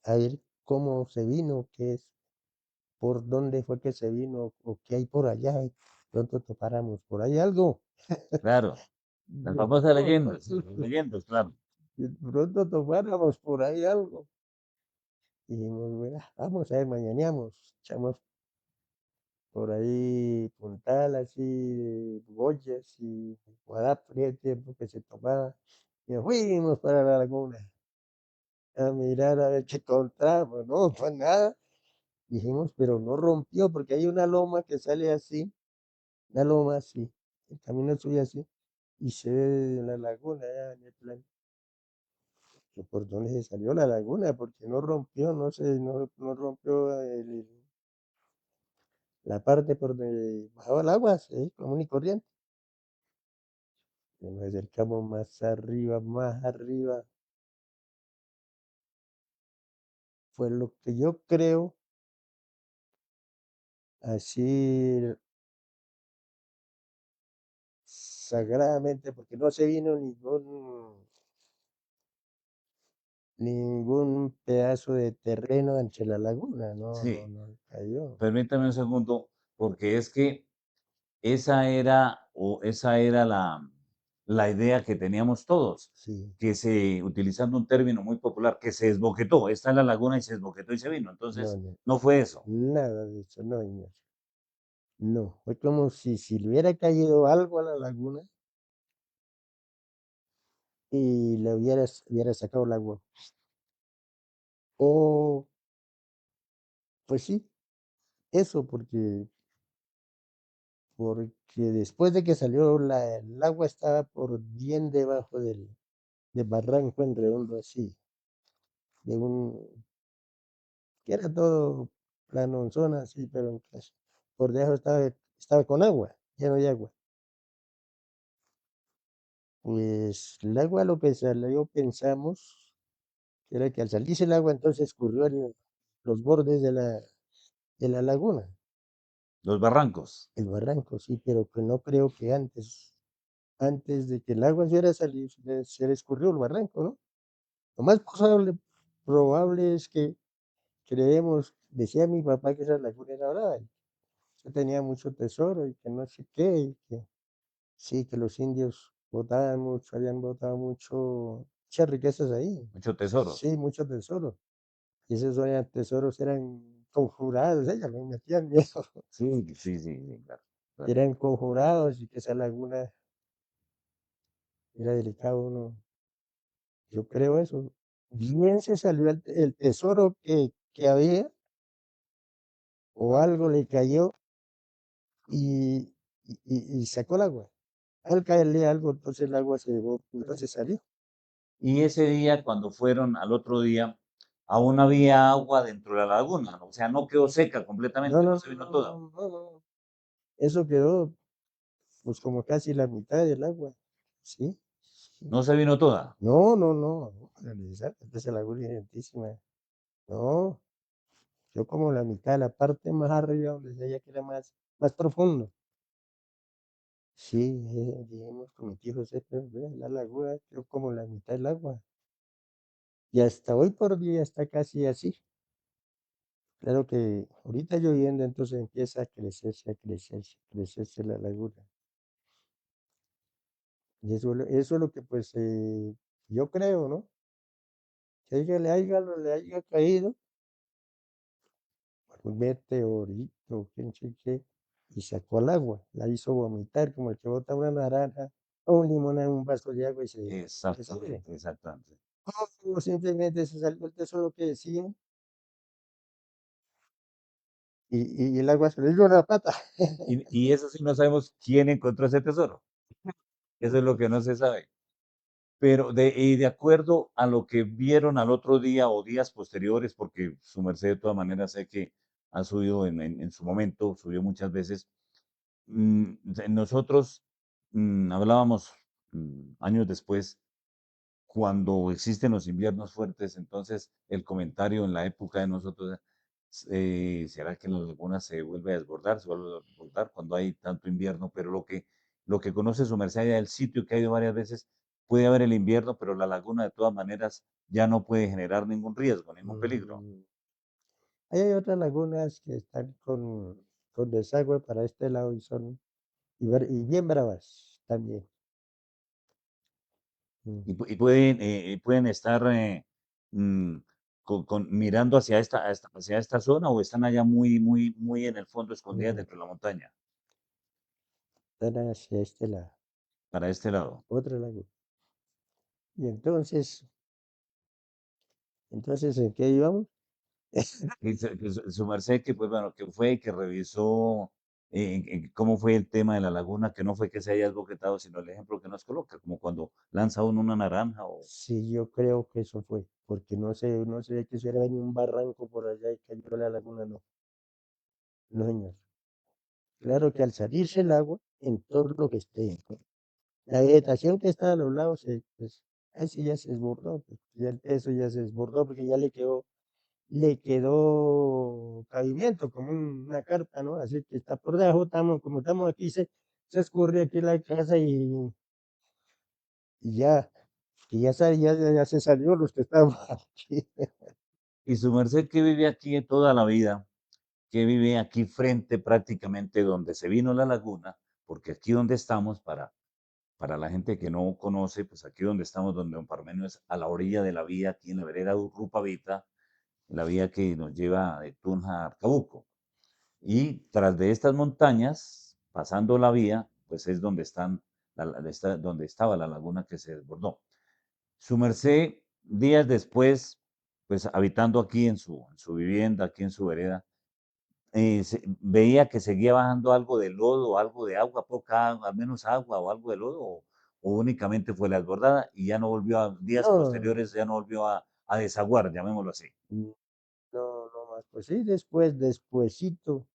a ver cómo se vino, qué es por dónde fue que se vino o qué hay por allá. Y pronto topáramos por ahí algo.
Claro, las famosas leyendas, las leyendas, claro.
Y pronto topáramos por ahí algo. Y dijimos, "Mira, vamos a ver, mañaneamos, echamos por ahí Puntal, así, Boyas y Guadalajara, el tiempo que se tomaba. Y nos fuimos para la laguna a mirar a ver qué encontramos, no, pues nada. Dijimos, pero no rompió porque hay una loma que sale así, una loma así, el camino sube así y se ve la laguna allá en el plan. Que por dónde se salió la laguna, porque no rompió, no sé, no rompió la parte por donde bajaba el agua, sí, común y corriente. Y nos acercamos más arriba, fue lo que yo creo, así sagradamente, porque no se vino ningún pedazo de terreno entre la laguna,
Sí,
no cayó.
permítame un segundo, porque es que esa era la idea que teníamos todos,
Sí,
que utilizando un término muy popular, que se desboquetó, está en la laguna y se desboquetó y se vino.
no,
Entonces,
no,
no fue eso.
nada de eso, no, Ignacio. No, fue como si le hubiera caído algo a la laguna y le hubiera sacado el agua. O, pues sí, eso, porque después de que salió el agua estaba por bien debajo del barranco en redondo así, de que era todo planonzón así, pero pues, por debajo estaba con agua, lleno de agua. Pues el agua lo que salió pensamos que era que al salirse el agua entonces escurrió en los bordes de la laguna,
Los barrancos.
el barranco, sí, pero que no creo que antes de que el agua se hubiera salido, se le escurrió el barranco, ¿no? Lo más probable es que creemos, decía mi papá que esa laguna era brava, y que tenía mucho tesoro y que no sé qué, y que sí, que los indios botaban mucho, habían botado muchas riquezas ahí.
Mucho tesoro.
Sí, mucho tesoro. Y esos eran tesoros eran conjurados, ella me metían miedo,
Sí, sí, sí, sí, claro, claro.
eran conjurados y que esa laguna era delicado, ¿no? Yo creo eso. Bien se salió el tesoro que había, o algo le cayó y, y sacó el agua. Al caerle algo, entonces el agua se llevó, entonces salió.
Y ese día, cuando fueron al otro día, aún había agua dentro de la laguna, ¿no? O sea, no quedó seca
No,
completamente, no
no,
se
no,
vino
no,
toda.
no, no, no. Eso quedó pues como casi la mitad del agua. Sí, sí.
No se vino toda.
No, no, no, no, para realizar, esa laguna es lentísima. No, yo como la mitad, la parte más arriba donde se veía que era más profundo. Sí, dijimos con mi tío José, pero vea, la laguna, yo como la mitad del agua. Y hasta hoy por día está casi así. Claro que ahorita lloviendo, entonces empieza a crecerse la laguna. Y eso es lo que pues yo creo, ¿no? Que le haya caído un meteorito, quién sabe qué, y sacó el agua, la hizo vomitar como el que bota una naranja o un limón en un vaso de agua y se sale.
Exactamente, exactamente.
O simplemente se salió el tesoro que decían y el agua se le dio la pata.
Y eso sí no sabemos quién encontró ese tesoro. Eso es lo que no se sabe. Pero de acuerdo a lo que vieron al otro día o días posteriores, porque su merced de todas maneras sé que ha subido en su momento, subió muchas veces. Nosotros hablábamos años después, cuando existen los inviernos fuertes, entonces el comentario en la época de nosotros, ¿será que la laguna se vuelve a desbordar, se vuelve a desbordar cuando hay tanto invierno? Pero lo que conoce su merced allá del sitio que ha ido varias veces, puede haber el invierno, pero la laguna de todas maneras ya no puede generar ningún riesgo, ningún peligro.
Mm, ahí hay otras lagunas que están con desagüe para este lado y bien bravas también. Mm,
Y pueden estar mirando hacia esta zona o están allá muy en el fondo, escondidas
No,
dentro de la montaña,
están hacia este lado,
para este lado?
otro lago. Y entonces, ¿en qué íbamos?
Que su merced, que pues bueno, que fue, que revisó cómo fue el tema de la laguna, que no fue que se haya esboquetado, sino el ejemplo que nos coloca, como cuando lanza uno una naranja o
Sí, yo creo que eso fue, porque no sé de que si era ni un barranco por allá y cayó a la laguna, no, no señor. Claro que al salirse el agua, en todo lo que esté, ¿no? La vegetación que está a los lados, pues, ahí sí ya se desbordó, pues, ya el peso ya se desbordó porque ya le quedó pavimento, como una carpa, ¿no? Así que está por debajo, como estamos aquí, se escurre aquí la casa y ya, ya se salió los que estaban aquí.
y su merced que vive aquí toda la vida, que vive aquí frente prácticamente donde se vino la laguna, porque aquí donde estamos, para la gente que no conoce, pues aquí donde estamos, donde Don Parmenio es a la orilla de la vía, aquí en la vereda Urrupavita, la vía que nos lleva de Tunja a Arcabuco. Y tras de estas montañas, pasando la vía, pues es donde donde estaba la laguna que se desbordó. Su merced, días después, pues habitando aquí en su vivienda, aquí en su vereda, veía que seguía bajando algo de lodo, algo de agua, poca agua, al menos agua o algo de lodo, o únicamente fue la desbordada y ya no volvió días
No,
posteriores, ya no volvió a desaguar, llamémoslo así.
no, no más, pues sí, despuesito,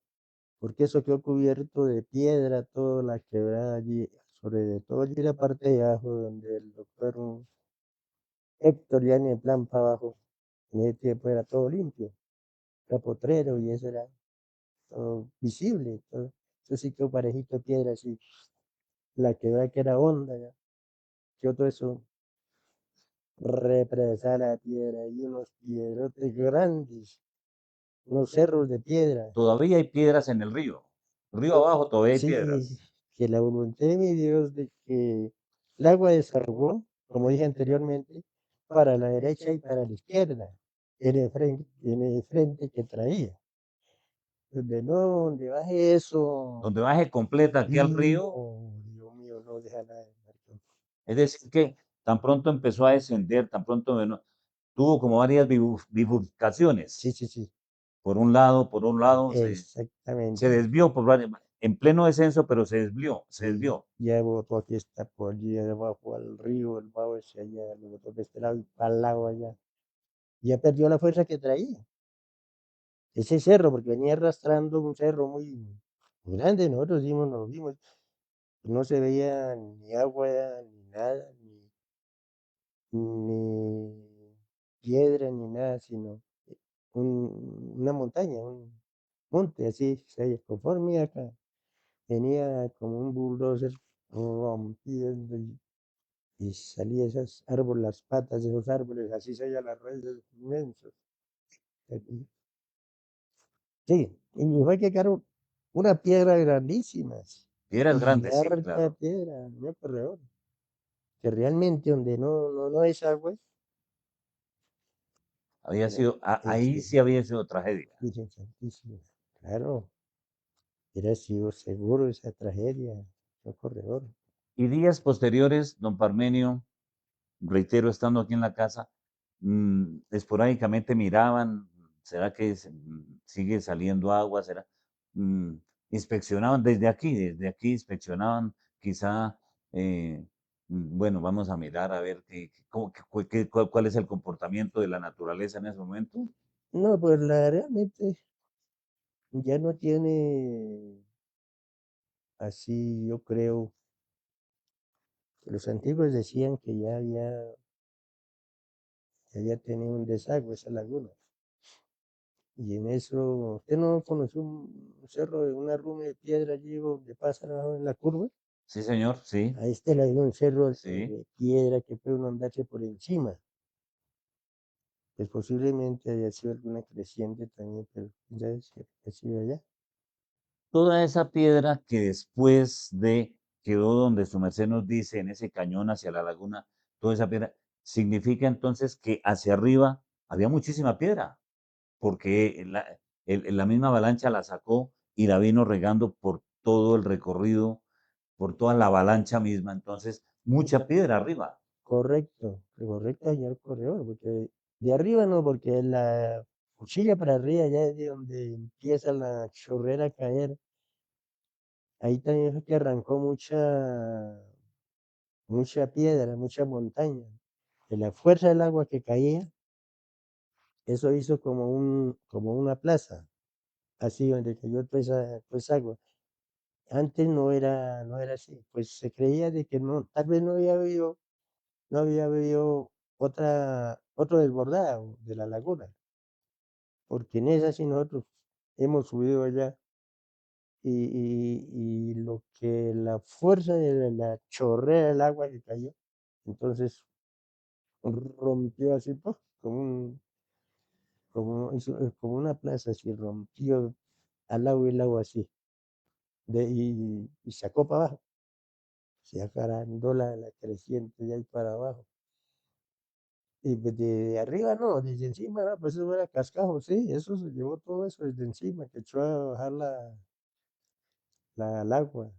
porque eso quedó cubierto de piedra, toda la quebrada allí, sobre de todo allí la parte de abajo, donde el doctor Héctor ya en el plan para abajo, en ese tiempo era todo limpio, era potrero y eso era todo visible, todo. Eso sí quedó parejito de piedra, así, la quebrada que era honda, ya, quedó todo eso represar la piedra y unos piedrotes grandes, unos cerros de piedra.
Todavía hay piedras en el río. Río
Yo,
abajo todavía hay
sí,
piedras.
que la voluntad de mi Dios de que el agua desahogó, como dije anteriormente, para la derecha y para la izquierda, en el frente que traía. Donde no, donde baje eso,
Donde baje completa aquí al
y
río,
no, Dios mío, no deja nada de marca.
es decir, que tan pronto empezó a descender, tan pronto bueno, tuvo como varias
Sí,
bifurcaciones.
sí, sí,
Por un lado, se
exactamente.
desvió en pleno descenso, pero se
Sí,
desvió.
ya botó aquí está por allí abajo al río, el vago ese allá, lo botó de este lado y para el lado allá. Ya perdió la fuerza que traía. Ese cerro, porque venía arrastrando un cerro muy grande, nosotros vimos, nos vimos, no se veía ni agua, ni nada, ni piedra, ni nada, sino una montaña, un monte así, se veía. Conforme acá, venía como un bulldozer rompiendo y salía esas árboles, las patas de esos árboles, así se veía las raíces inmensas. Sí, y fue que quedaron una piedra grandísima
Piedras
y
grandes, sí,
harta
claro.
piedra, no corredor, que realmente donde no es agua,
Había
no,
sido, ahí
sí,
sí había sido tragedia.
Virgen Santísima, claro, hubiera sido seguro esa tragedia, no corredor.
Y días posteriores, don Parmenio, reitero, estando aquí en la casa, esporádicamente miraban, ¿será que sigue saliendo agua? ¿Será? Mm, inspeccionaban desde aquí inspeccionaban, quizá, eh, bueno, vamos a mirar a ver cuál es el comportamiento de la naturaleza en ese momento.
No, pues realmente ya no tiene así, yo creo, que los antiguos decían que ya tenía un desagüe esa laguna. Y en eso, ¿usted no conoció un cerro de una ruma de piedra allí donde pasa en la curva?
Sí, señor, sí,
A este le hay un cerro
sí.
de piedra que puede uno andarse por encima. Pues posiblemente haya sido alguna creciente también, pero quién sabe si ha sido allá.
Toda esa piedra que después de quedó donde su merced nos dice, en ese cañón hacia la laguna, toda esa piedra, significa entonces que hacia arriba había muchísima piedra, porque la misma avalancha la sacó y la vino regando por todo el recorrido, por toda la avalancha misma, entonces mucha piedra arriba.
Correcto, correcto, señor corredor, porque de arriba no, porque la cuchilla para arriba ya es de donde empieza la chorrera a caer. Ahí también fue que arrancó mucha piedra, mucha montaña. De la fuerza del agua que caía, eso hizo como una plaza, así donde cayó toda esa agua. Antes no era así, pues se creía de que no, tal vez no había habido otro desbordado de la laguna, porque en esa sí nosotros hemos subido allá y lo que la fuerza de la chorrea del agua que cayó, entonces rompió así, ¡puf! Como una plaza, así rompió al lado y el agua así, y sacó para abajo, se acarandó la creciente de ahí para abajo. Y pues de arriba no, desde encima, no, pues eso era cascajo, sí, eso se llevó todo eso desde encima, que echó a bajar al agua.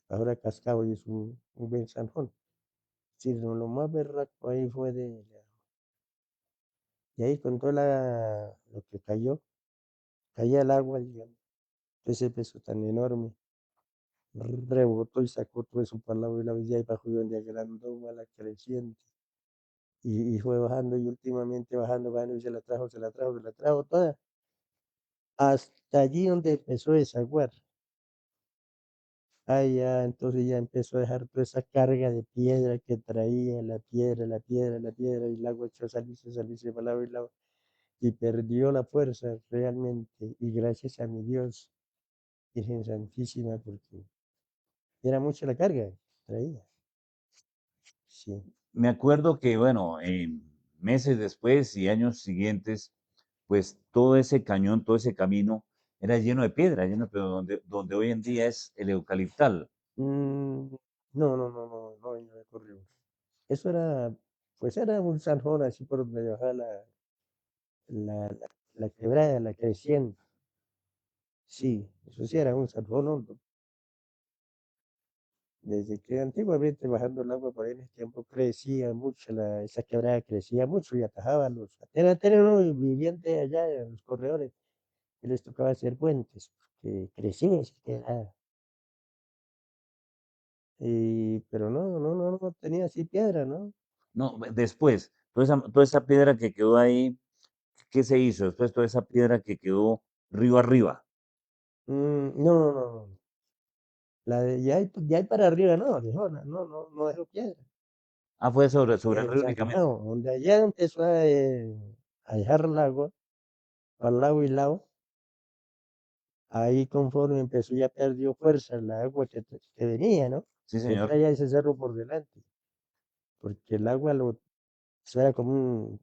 Ahora cascado y es un buen zanjón. Sí, lo más berraco ahí fue de ahí con lo que cayó, caía el agua, digamos, ese peso tan enorme, rebotó y sacó todo eso para el lado y la vida y bajo y donde agrandó a la creciente. Y fue bajando y últimamente bajando y se la trajo toda, hasta allí donde empezó a desaguar. Ah, ya, entonces ya empezó a dejar toda esa carga de piedra que traía, la piedra, y el agua echó a salirse para lado y lado, y perdió la fuerza realmente, y gracias a mi Dios, Virgen Santísima, porque era mucha la carga que traía. Sí.
Me acuerdo que, bueno, meses después y años siguientes, pues todo ese cañón, todo ese camino era lleno de piedra, pero donde hoy en día es el eucaliptal.
Mm, no me corrió. Eso era, pues era un zanjón así por donde bajaba la quebrada, la creciente. Sí, eso sí era un zanjón hondo. Desde que antiguamente bajando el agua por ahí en ese tiempo crecía mucho, esa quebrada crecía mucho y atajaba apenas unos vivientes allá en los corredores, que les tocaba hacer puentes, que crecía esa quebrada. Pero no tenía así piedra, ¿no?
No, después, toda esa piedra que quedó ahí, ¿qué se hizo? Después toda esa piedra que quedó río arriba.
No. Ya hay para arriba, no dejó piedra.
Ah, fue sobre el río únicamente.
No, donde allá empezó a dejar el agua, para lado y lado. Ahí conforme empezó ya perdió fuerza el agua que venía, ¿no?
Sí,
Que
señor.
traía ese cerro por delante, porque el agua eso era como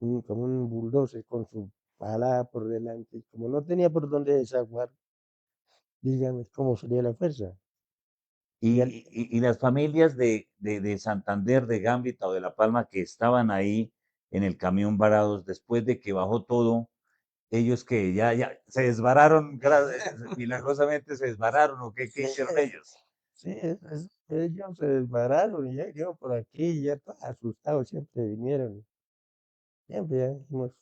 un bulldozer con su pala por delante. Y como no tenía por dónde desaguar, dígame cómo salía la fuerza. Y al,
Y las familias de Santander, de Gambita o de La Palma que estaban ahí en el camión varados, después de que bajó todo, ellos que ya se desbararon, milagrosamente se desbararon, ¿o qué
sí,
hicieron ellos?
sí, ellos se desbararon y ya yo por aquí, ya todos asustados siempre vinieron. Siempre ya dijimos,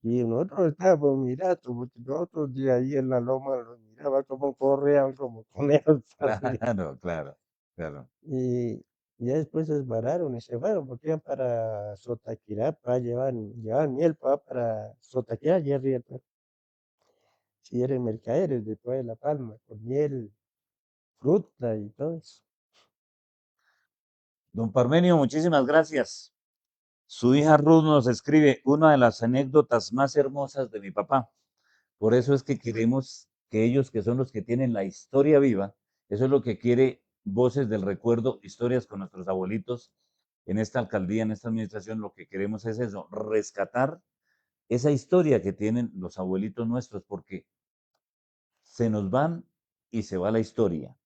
y nosotros estábamos mirando, porque nosotros de ahí en la loma los miraba como corrían, como conejos para arriba.
Claro, claro, claro.
Y ya después se desbararon y se fueron, porque iban para Sotaquirapa, llevaban miel para Sotaquirá, allá arriba, pues. Si eran mercaderes de toda La Palma, con miel, fruta y todo eso.
Don Parmenio, muchísimas gracias. Su hija Ruth nos escribe una de las anécdotas más hermosas de mi papá. Por eso es que queremos que ellos, que son los que tienen la historia viva, eso es lo que quiere Voces del Recuerdo, historias con nuestros abuelitos en esta alcaldía, en esta administración, lo que queremos es eso, rescatar esa historia que tienen los abuelitos nuestros, porque se nos van y se va la historia.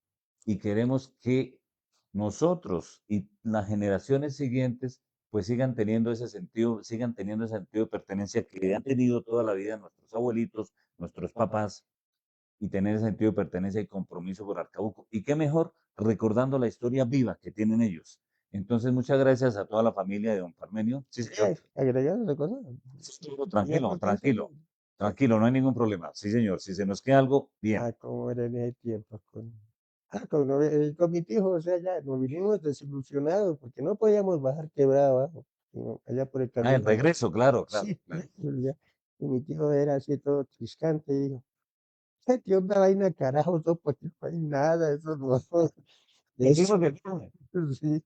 Y queremos que nosotros y las generaciones siguientes pues sigan teniendo ese sentido de pertenencia que han tenido toda la vida nuestros abuelitos, nuestros papás, y tener ese sentido de pertenencia y compromiso por Arcabuco. Y qué mejor recordando la historia viva que tienen ellos. Entonces, muchas gracias a toda la familia de don Parmenio. Sí, señor.
Agregar otra cosa.
Sí, señor,
Ya
tranquilo,
contaste,
tranquilo, tranquilo, no hay ningún problema. Sí, señor. Si se nos queda algo, bien.
cómo era en ese tiempo con mi hijo, o sea, ya nos vinimos desilusionados porque no podíamos bajar quebrada abajo, sino allá por el
Ah, el
camino.
regreso, claro, claro,
Sí,
claro.
ya. Y mi tío era así todo triscante y dijo, ¿qué tío una vaina carajo? Eso porque no hay nada, eso no, eso,
Dijimos que no.
sí,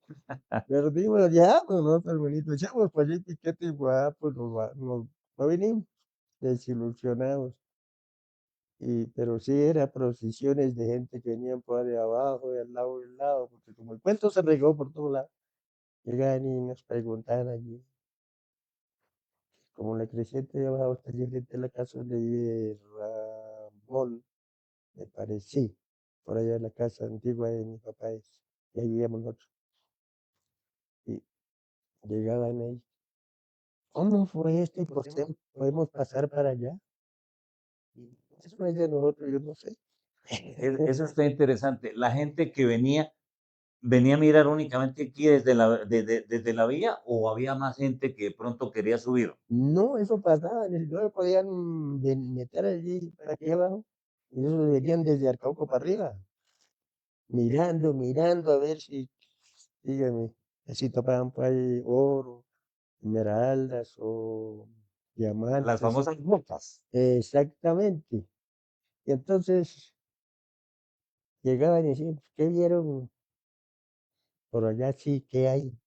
perdimos ya, pues nosotros bonito, echamos por allí piquete y pues nos vinimos desilusionados. Pero sí era procesiones de gente que venían por de abajo, del lado, porque como el cuento se regó por todos lados, llegaban y nos preguntaban allí, como la creciente de abajo está allí frente a la casa donde vive Ramón, me parece, sí, por allá en la casa antigua de mi papá, y ahí vivíamos nosotros, y llegaban ahí, ¿cómo fue esto? ¿Y por qué podemos pasar para allá? Y eso no es de nosotros, yo no sé.
Eso está interesante. La gente que venía a mirar únicamente aquí desde la vía o había más gente que de pronto quería subir.
No, eso pasaba, ni siquiera podían meter allí para aquí abajo. Y eso venían desde Arcauco para arriba, mirando, mirando a ver si, dígame, si topaban por ahí oro, esmeraldas o
Las
diamantes.
famosas bocas.
Exactamente. Y entonces llegaban y decían, ¿qué vieron por allá? Sí, ¿qué hay?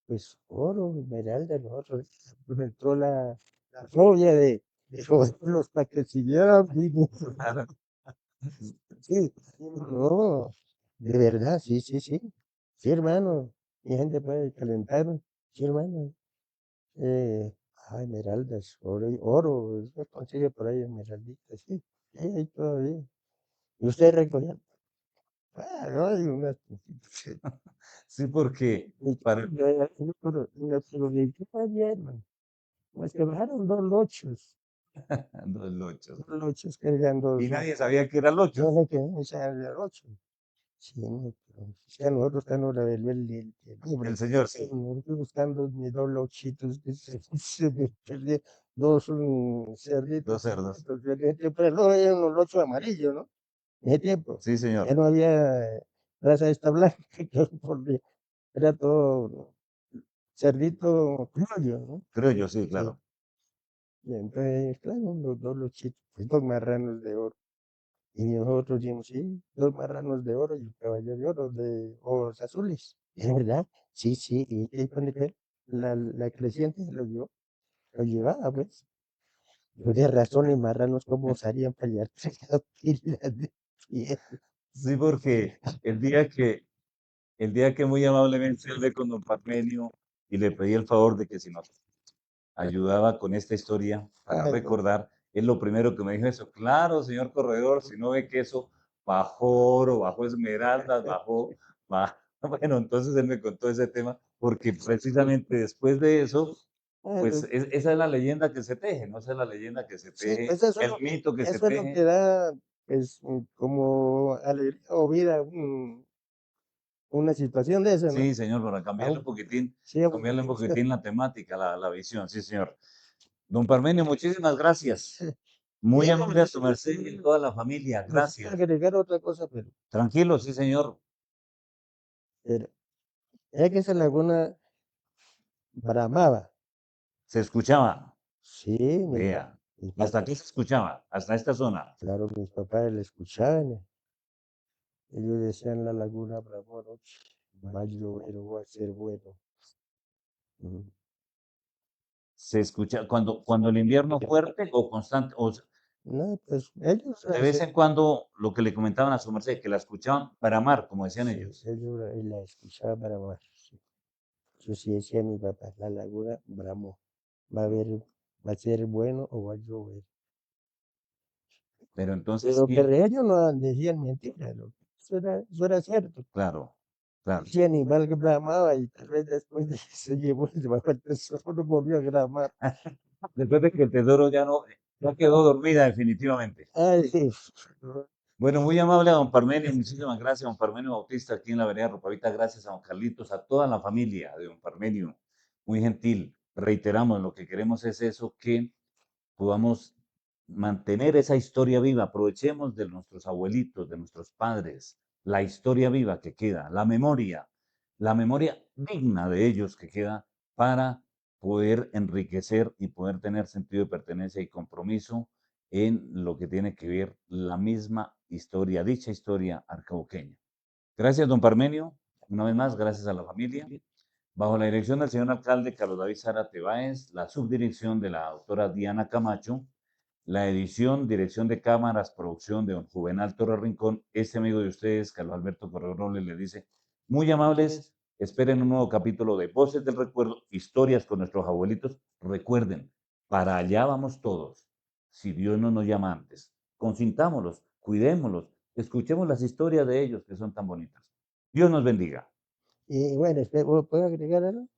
Pues oro, esmeralda, nosotros. Pues entró la fobia de joderlos para que siguieran vivos. Sí, no, de verdad, sí, sí, sí. Sí, hermano, mi gente puede calentar. Sí, hermano. Esmeraldas, oro, eso consigue por ahí esmeralditas, sí. Sí, ahí todavía. ¿Y usted recogía? No, hay unas poquitas.
Sí, porque
Y
para
¿qué pasó, hermano? Pues que bajaron dos lochos.
los lochos.
Dos lochos cargando
Y
su.
nadie sabía que eran lochos.
No sé qué, esa era el ocho. Sí, no, pero sí, a nosotros ya nos reveló el
El
hombre.
señor, sí.
Nosotros buscando mis dos lochitos que se me perdió, dos
Dos
cerditos
cerdos.
chiquitos. En ese tiempo no había unos lochos amarillos, ¿no? En ese tiempo.
Sí,
Ya
señor.
no había raza esta blanca, porque era todo cerdito criollo, ¿no?
Creo yo, sí,
Sí.
claro.
Y entonces, claro, los dos lochitos, pues dos marranos de oro. Y nosotros dijimos, sí, dos marranos de oro y un caballo de oro de ojos azules. ¿Es verdad? Sí, sí. Y cuando que la creciente lo llevaba, pues. Yo de razón, los marranos, ¿cómo usarían para llevar pilas de piel?
Sí, porque el día que muy amablemente hablé con don Parmenio y le pedí el favor de que si nos ayudaba con esta historia para
Ay, no.
recordar, es lo primero que me dijo eso. Claro, señor corredor, si no ve que eso bajó oro, bajó esmeraldas, Bueno, entonces él me contó ese tema porque precisamente después de eso,
Ay,
pues
no.
esa es la leyenda que se teje, ¿no? Esa es la leyenda que se
Sí,
teje,
pues
el mito que se
eso es lo que
teje.
da, pues, como alegría o vida a una situación de esa, ¿no?
Sí, señor, para
A un, sí,
cambiarle un poquitín la temática, la visión, sí, señor. Don Parmenio, muchísimas gracias. Muy
Bien,
amable a su merced y a toda la familia,
quisiera
gracias.
agregar otra cosa,
Tranquilo, sí, señor.
pero es que esa laguna bramaba.
Se escuchaba,
Sí,
vea.
mis
¿Hasta
papás,
aquí se escuchaba? Hasta esta zona.
claro, mis papás la escuchaban. Ellos decían la laguna bramó noche, va a llover o va a ser bueno. Mm.
Se escucha cuando el invierno fuerte o constante, o
No, pues ellos,
de vez en cuando lo que le comentaban a su merced, que la escuchaban para amar, como decían
sí,
ellos.
ellos la escuchaban bramar. Sí. Eso sí decía mi papá, la laguna bramó. Va a haber, va a ser bueno o va a llover.
Pero entonces,
Pero que ellos no decían mentiras, ¿no? Eso era cierto.
claro. claro.
Si animal que bramaba y tal vez después de que se llevó debajo del tesoro no volvió a bramar.
Después de que el tesoro ya quedó dormida definitivamente.
Ay, sí.
Bueno, muy amable a don Parmenio, muchísimas gracias, don Parmenio Bautista, aquí en la avenida Rupavita, gracias a don Carlitos, a toda la familia de don Parmenio, muy gentil. Reiteramos, lo que queremos es eso, que podamos mantener esa historia viva, aprovechemos de nuestros abuelitos, de nuestros padres, la historia viva que queda, la memoria digna de ellos que queda para poder enriquecer y poder tener sentido de pertenencia y compromiso en lo que tiene que ver la misma historia, dicha historia arcauqueña. Gracias, don Parmenio. Una vez más, gracias a la familia. Bajo la dirección del señor alcalde Carlos David Zárate Báez, la subdirección de la doctora Diana Camacho, la edición, dirección de cámaras, producción de don Juvenal Torre Rincón, este amigo de ustedes, Carlos Alberto Correo Robles, les dice, muy amables, esperen un nuevo capítulo de Voces del Recuerdo, historias con nuestros abuelitos. Recuerden, para allá vamos todos, si Dios no nos llama antes. Consintámoslos, cuidémoslos, escuchemos las historias de ellos que son tan bonitas. Dios nos bendiga.
Y bueno, ¿puedo agregar algo?